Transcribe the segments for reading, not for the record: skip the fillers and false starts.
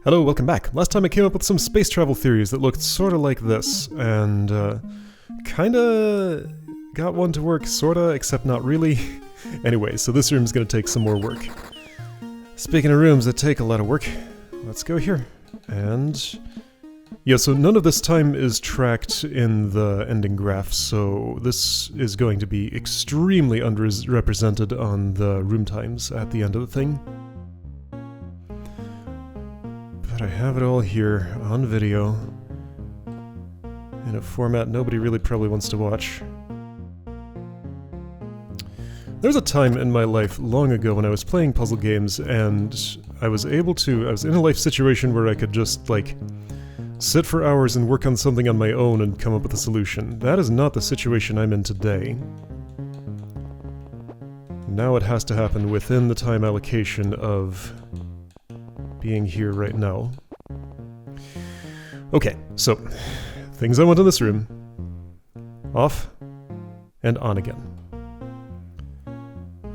Hello, welcome back. Last time I came up with some space travel theories that looked sorta like this, and kinda got one to work sorta, except not really. Anyway, so this room's gonna take some more work. Speaking of rooms that take a lot of work, let's go here. And yeah, so none of this time is tracked in the ending graph, so this is going to be extremely underrepresented on the room times at the end of the thing. But I have it all here on video in a format nobody really probably wants to watch. There was a time in my life long ago when I was playing puzzle games and I was in a life situation where I could just, like, sit for hours and work on something on my own and come up with a solution. That is not the situation I'm in today. Now it has to happen within the time allocation of being here right now. Okay, so, things I want in this room. Off, and on again.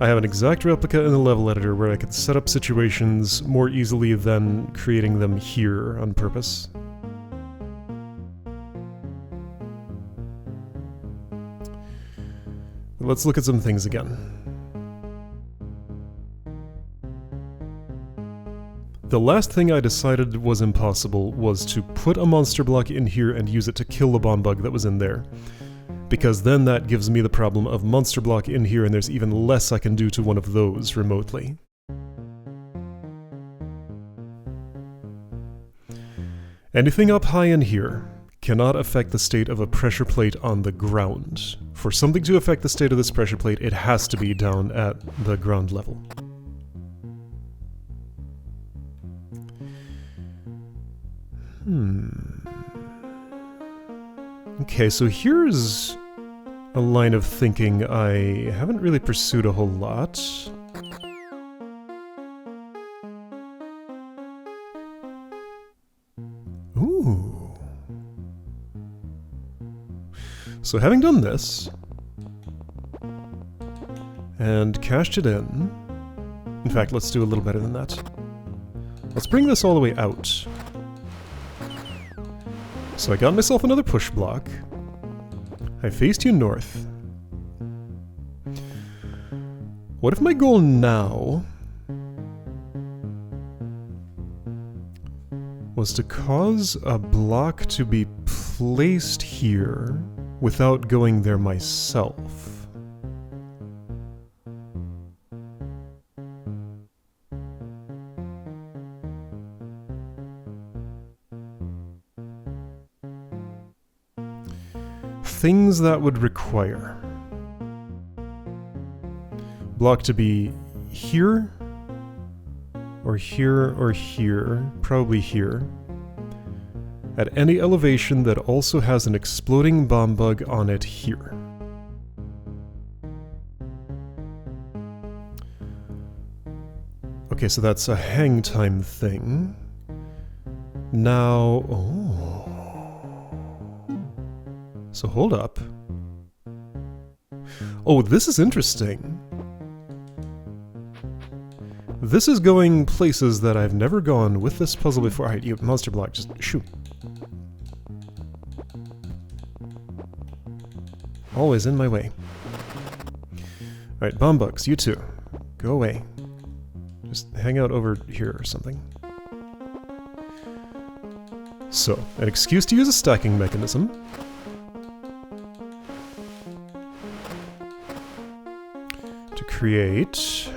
I have an exact replica in the level editor where I could set up situations more easily than creating them here on purpose. Let's look at some things again. The last thing I decided was impossible was to put a monster block in here and use it to kill the bomb bug that was in there. Because then that gives me the problem of monster block in here and there's even less I can do to one of those remotely. Anything up high in here cannot affect the state of a pressure plate on the ground. For something to affect the state of this pressure plate, it has to be down at the ground level. Okay, so here's a line of thinking I haven't really pursued a whole lot. Ooh. So having done this, and cashed it in fact, let's do a little better than that. Let's bring this all the way out. So I got myself another push block. I faced you north. What if my goal now was to cause a block to be placed here without going there myself? Things that would require block to be here, or here, or here, probably here, at any elevation that also has an exploding bomb bug on it here. Okay, so that's a hang time thing. Now, so hold up. Oh, this is interesting. This is going places that I've never gone with this puzzle before. Alright, you monster block, just shoot. Always in my way. Alright, bomb bugs, you too. Go away. Just hang out over here or something. So, an excuse to use a stacking mechanism. To create...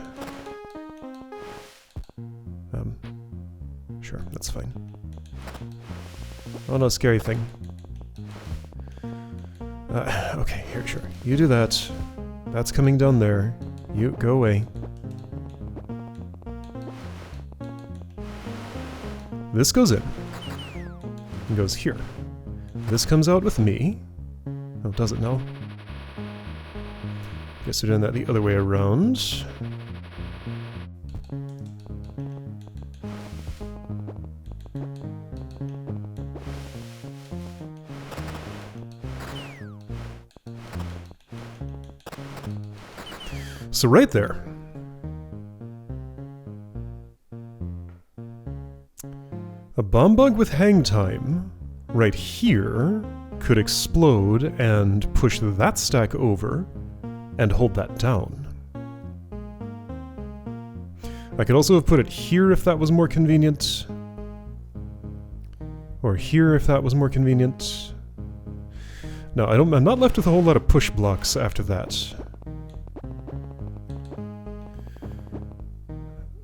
Sure, that's fine. Oh no, scary thing. Okay, here, sure. You do that. That's coming down there. You, go away. This goes in. And goes here. This comes out with me. Oh, does it now? Guess we're doing that the other way around. So right there. A bomb bug with hang time right here could explode and push that stack over and hold that down. I could also have put it here if that was more convenient. Or here if that was more convenient. No, I'm not left with a whole lot of push blocks after that.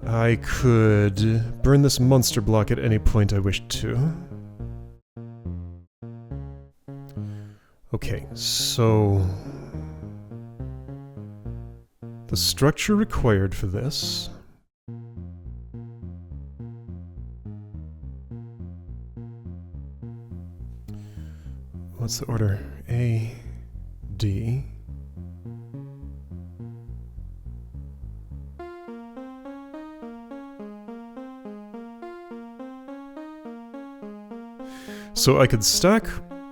I could burn this monster block at any point I wished to. Okay, so the structure required for this what's the order? A, D. So I could stack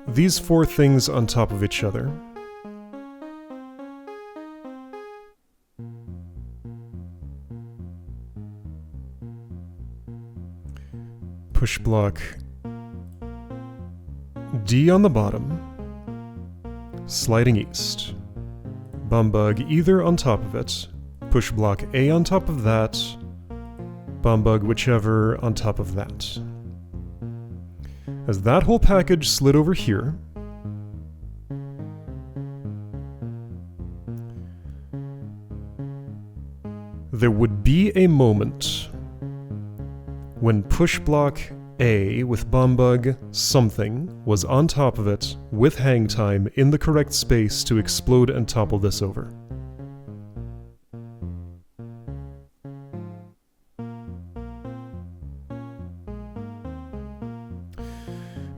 these four things on top of each other. Push block D on the bottom, sliding east. Bomb bug either on top of it, push block A on top of that, bomb bug whichever on top of that. As that whole package slid over here, there would be a moment when push block A with bomb bug something was on top of it with hang time in the correct space to explode and topple this over.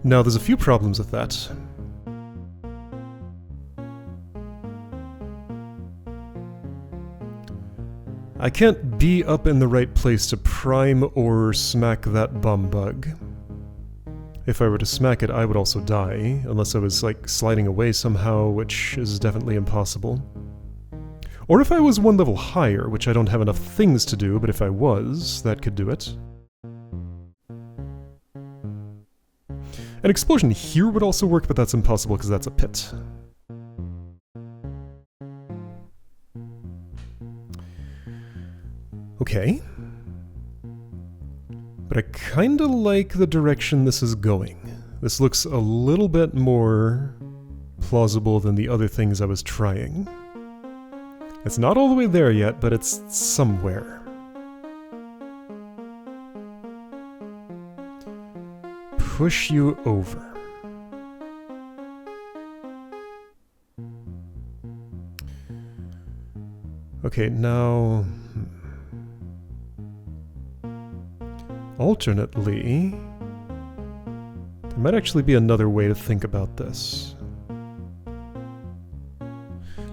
Now there's a few problems with that. I can't be up in the right place to prime or smack that bomb bug. If I were to smack it, I would also die, unless I was, like, sliding away somehow, which is definitely impossible. Or if I was one level higher, which I don't have enough things to do, but if I was, that could do it. An explosion here would also work, but that's impossible because that's a pit. Okay. But I kinda like the direction this is going. This looks a little bit more plausible than the other things I was trying. It's not all the way there yet, but it's somewhere. Push you over. Okay, now... alternately, there might actually be another way to think about this.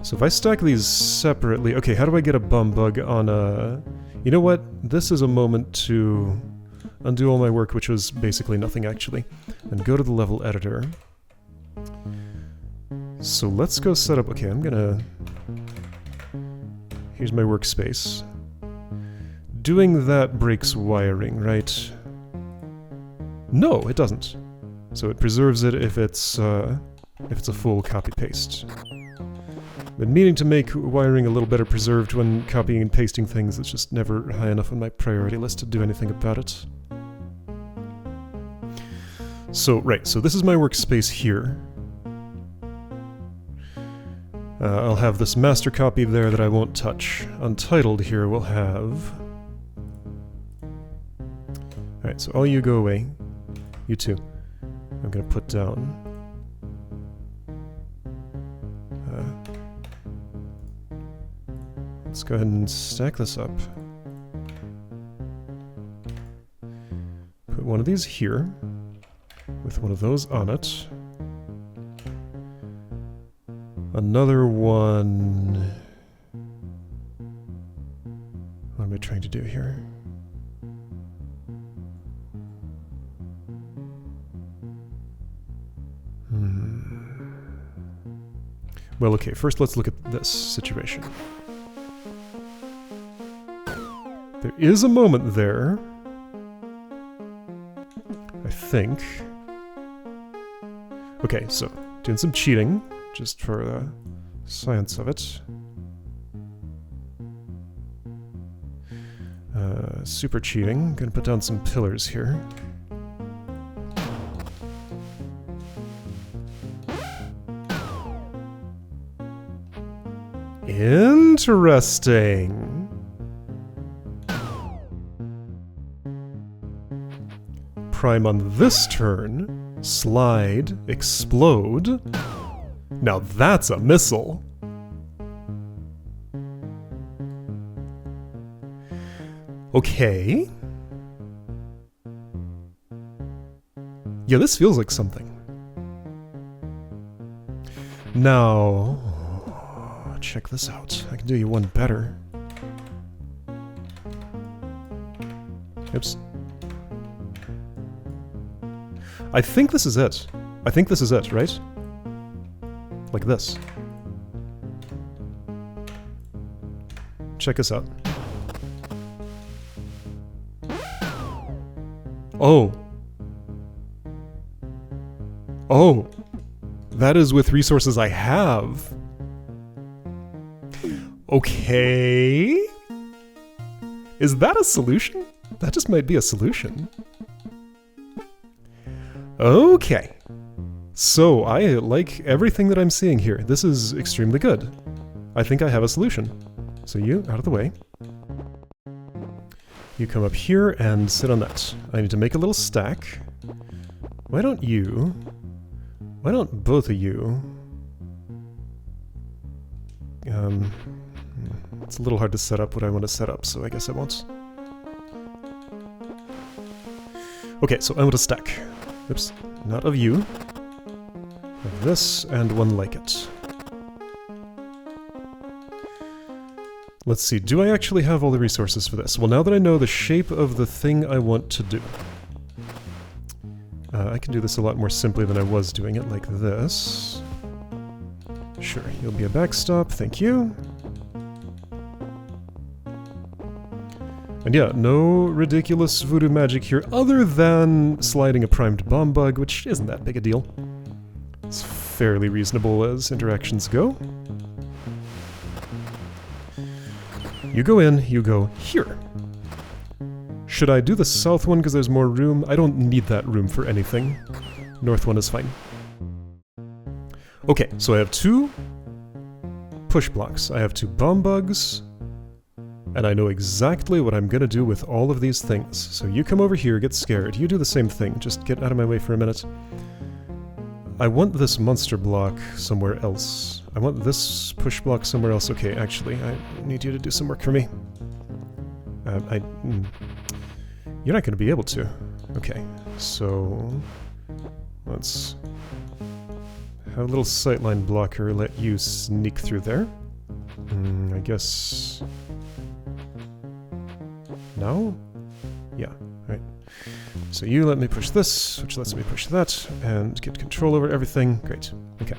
So if I stack these separately... okay, how do I get a bomb bug on a... you know what? This is a moment to undo all my work, which was basically nothing actually, and go to the level editor. So let's go set up... okay, I'm gonna... here's my workspace. Doing that breaks wiring, right? No, it doesn't. So it preserves it if it's a full copy-paste. Been meaning to make wiring a little better preserved when copying and pasting things. It's just never high enough on my priority list to do anything about it. So, right, so this is my workspace here. I'll have this master copy there that I won't touch. Untitled here we'll have... alright, so all you go away. You too. I'm gonna put down... let's go ahead and stack this up. Put one of these here, with one of those on it. Another one... what am I trying to do here? Well, okay, first let's look at this situation. There is a moment there I think. Okay, so doing some cheating, just for the science of it. Super cheating. Gonna put down some pillars here. Interesting. Prime on this turn. Slide. Explode. Now that's a missile. Okay. Yeah, this feels like something. Now, check this out. I can do you one better. Oops. I think this is it. I think this is it, right? Like this. Check this out. Oh. Oh. That is with resources I have. Okay. Is that a solution? That just might be a solution. Okay. So, I like everything that I'm seeing here. This is extremely good. I think I have a solution. So you, out of the way. You come up here and sit on that. I need to make a little stack. Why don't both of you... it's a little hard to set up what I want to set up, so I guess I won't. Okay, so I want a stack. Oops, not of you. Of this, and one like it. Let's see, do I actually have all the resources for this? Well, now that I know the shape of the thing I want to do, I can do this a lot more simply than I was doing it, like this. Sure, you'll be a backstop, thank you. And yeah, no ridiculous voodoo magic here, other than sliding a primed bomb bug, which isn't that big a deal. It's fairly reasonable as interactions go. You go in, you go here. Should I do the south one because there's more room? I don't need that room for anything. North one is fine. Okay, so I have 2 push blocks. I have 2 bomb bugs. And I know exactly what I'm gonna do with all of these things. So you come over here, get scared. You do the same thing. Just get out of my way for a minute. I want this monster block somewhere else. I want this push block somewhere else. Okay, actually, I need you to do some work for me. You're not going to be able to. Okay, so let's have a little sightline blocker let you sneak through there. I guess... No? Yeah, right. So you let me push this, which lets me push that, and get control over everything. Great. Okay.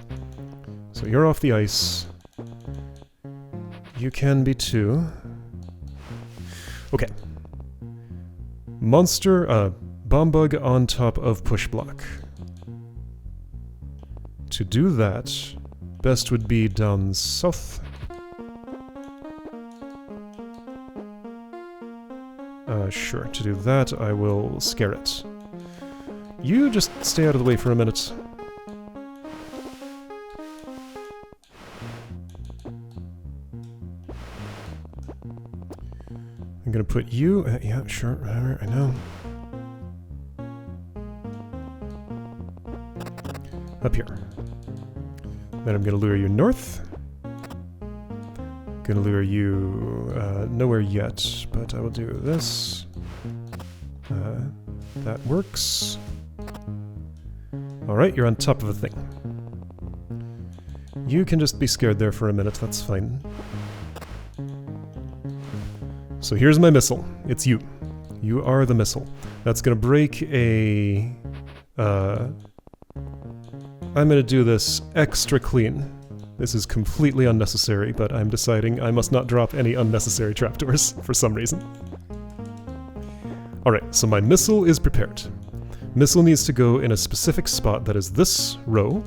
So you're off the ice. You can be too. Okay. Monster, bomb bug on top of push block. To do that, best would be down south. Sure, to do that, I will scare it. You just stay out of the way for a minute. I'm gonna put you... yeah, sure, I know. Up here. Then I'm gonna lure you north. Gonna lure you nowhere yet, but I will do this. That works. Alright, you're on top of a thing. You can just be scared there for a minute, that's fine. So here's my missile. It's you. You are the missile. That's gonna break a... I'm gonna do this extra clean. This is completely unnecessary, but I'm deciding I must not drop any unnecessary trapdoors for some reason. Alright, so my missile is prepared. Missile needs to go in a specific spot that is this row.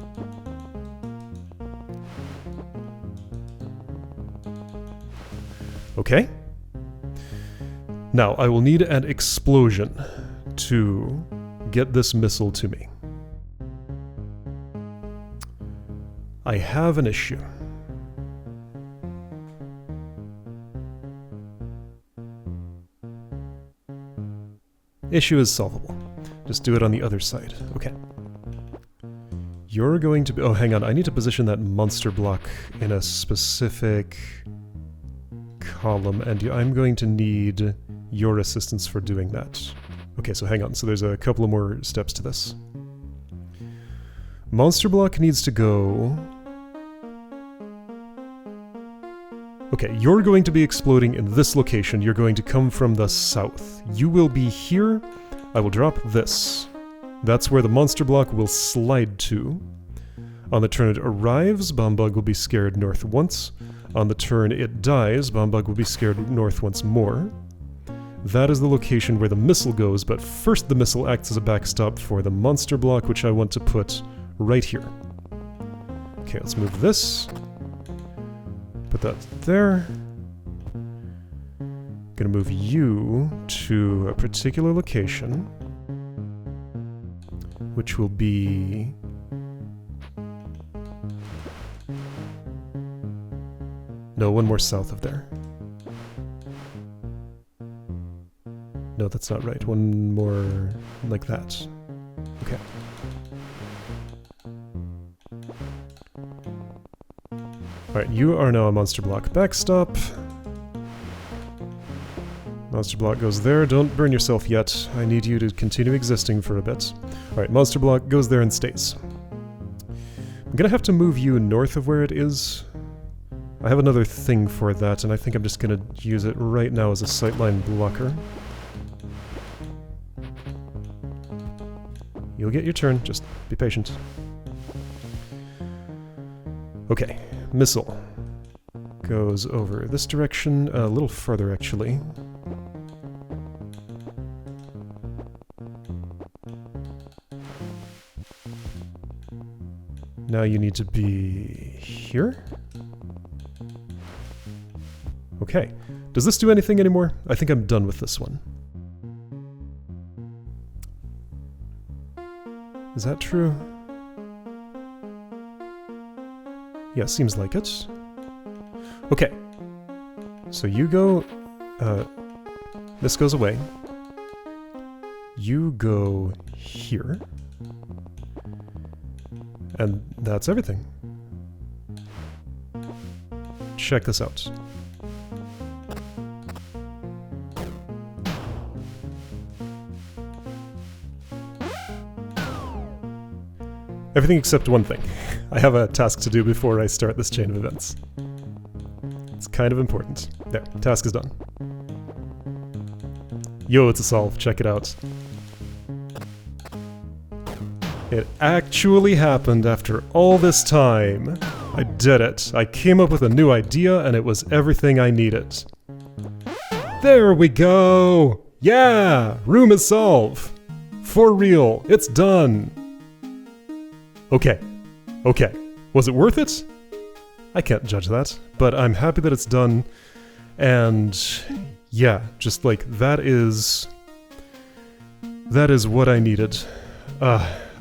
Okay. Now, I will need an explosion to get this missile to me. I have an issue. Issue is solvable. Just do it on the other side. Okay. You're going to be... Oh, hang on. I need to position that monster block in a specific column, and I'm going to need your assistance for doing that. Okay, so hang on. So there's a couple of more steps to this. Monster block needs to go... Okay, you're going to be exploding in this location. You're going to come from the south. You will be here. I will drop this. That's where the monster block will slide to. On the turn it arrives, Bombug will be scared north once. On the turn it dies, Bombug will be scared north once more. That is the location where the missile goes, but first the missile acts as a backstop for the monster block, which I want to put right here. Okay, let's move this. Put that there. Gonna move you to a particular location, which will be... No, one more south of there. No, that's not right. One more like that. Okay. Alright, you are now a monster block backstop. Monster block goes there. Don't burn yourself yet. I need you to continue existing for a bit. Alright, monster block goes there and stays. I'm gonna have to move you north of where it is. I have another thing for that, and I think I'm just gonna use it right now as a sightline blocker. You'll get your turn, just be patient. Okay, missile goes over this direction, a little further actually. Now you need to be here? Okay. Does this do anything anymore? I think I'm done with this one. Is that true? Yeah, seems like it. Okay. So you go... this goes away. You go here. And that's everything. Check this out. Everything except one thing. I have a task to do before I start this chain of events. It's kind of important. There, task is done. Yo, it's a solve. Check it out. It actually happened after all this time. I did it. I came up with a new idea and it was everything I needed. There we go! Yeah! Room is solved! For real, it's done! Okay. Okay. Was it worth it? I can't judge that, but I'm happy that it's done. And yeah, just like that is what I needed.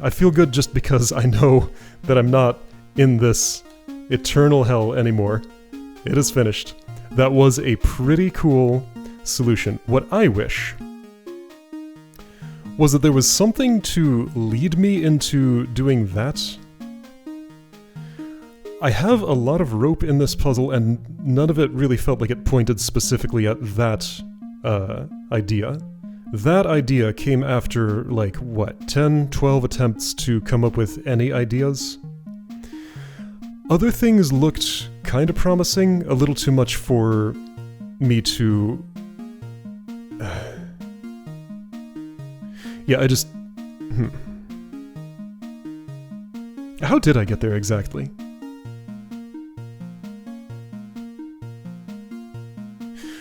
I feel good just because I know that I'm not in this eternal hell anymore. It is finished. That was a pretty cool solution. What I wish was that there was something to lead me into doing that. I have a lot of rope in this puzzle, and none of it really felt like it pointed specifically at that idea. That idea came after, like, what, 10, 12 attempts to come up with any ideas? Other things looked kind of promising, a little too much for me to... Yeah, I just... How did I get there exactly?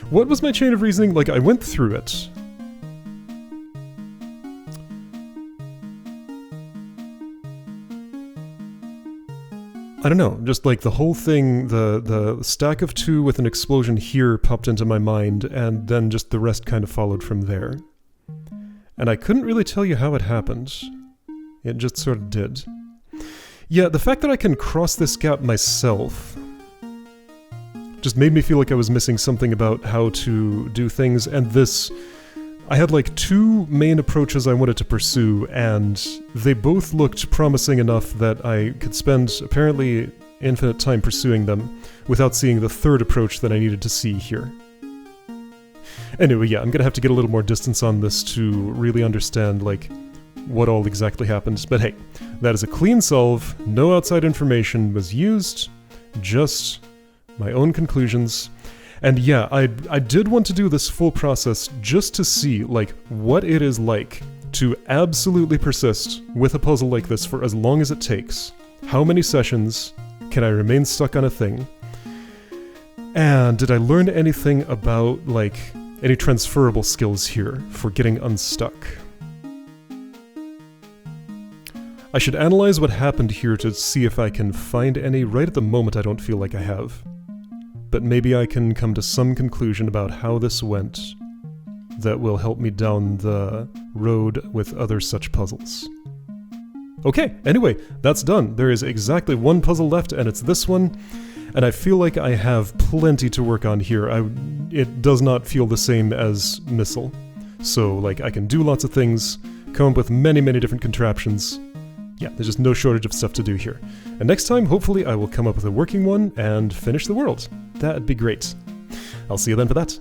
What was my chain of reasoning? Like, I went through it. I don't know, just like the whole thing, the stack of 2 with an explosion here popped into my mind, and then just the rest kind of followed from there. And I couldn't really tell you how it happened. It just sort of did. Yeah, the fact that I can cross this gap myself just made me feel like I was missing something about how to do things, and this... I had like 2 main approaches I wanted to pursue, and they both looked promising enough that I could spend apparently infinite time pursuing them without seeing the 3rd approach that I needed to see here. Anyway, yeah, I'm gonna have to get a little more distance on this to really understand, like, what all exactly happened, but hey, that is a clean solve, no outside information was used, just my own conclusions. And yeah, I did want to do this full process just to see, like, what it is like to absolutely persist with a puzzle like this for as long as it takes. How many sessions can I remain stuck on a thing? And did I learn anything about, like, any transferable skills here for getting unstuck? I should analyze what happened here to see if I can find any. Right at the moment I don't feel like I have. But maybe I can come to some conclusion about how this went that will help me down the road with other such puzzles. Okay, anyway, that's done. There is exactly 1 puzzle left, and it's this one, and I feel like I have plenty to work on here. It does not feel the same as Missile. So, like, I can do lots of things, come up with many, many different contraptions. Yeah, there's just no shortage of stuff to do here. And next time, hopefully, I will come up with a working one and finish the world. That'd be great. I'll see you then for that.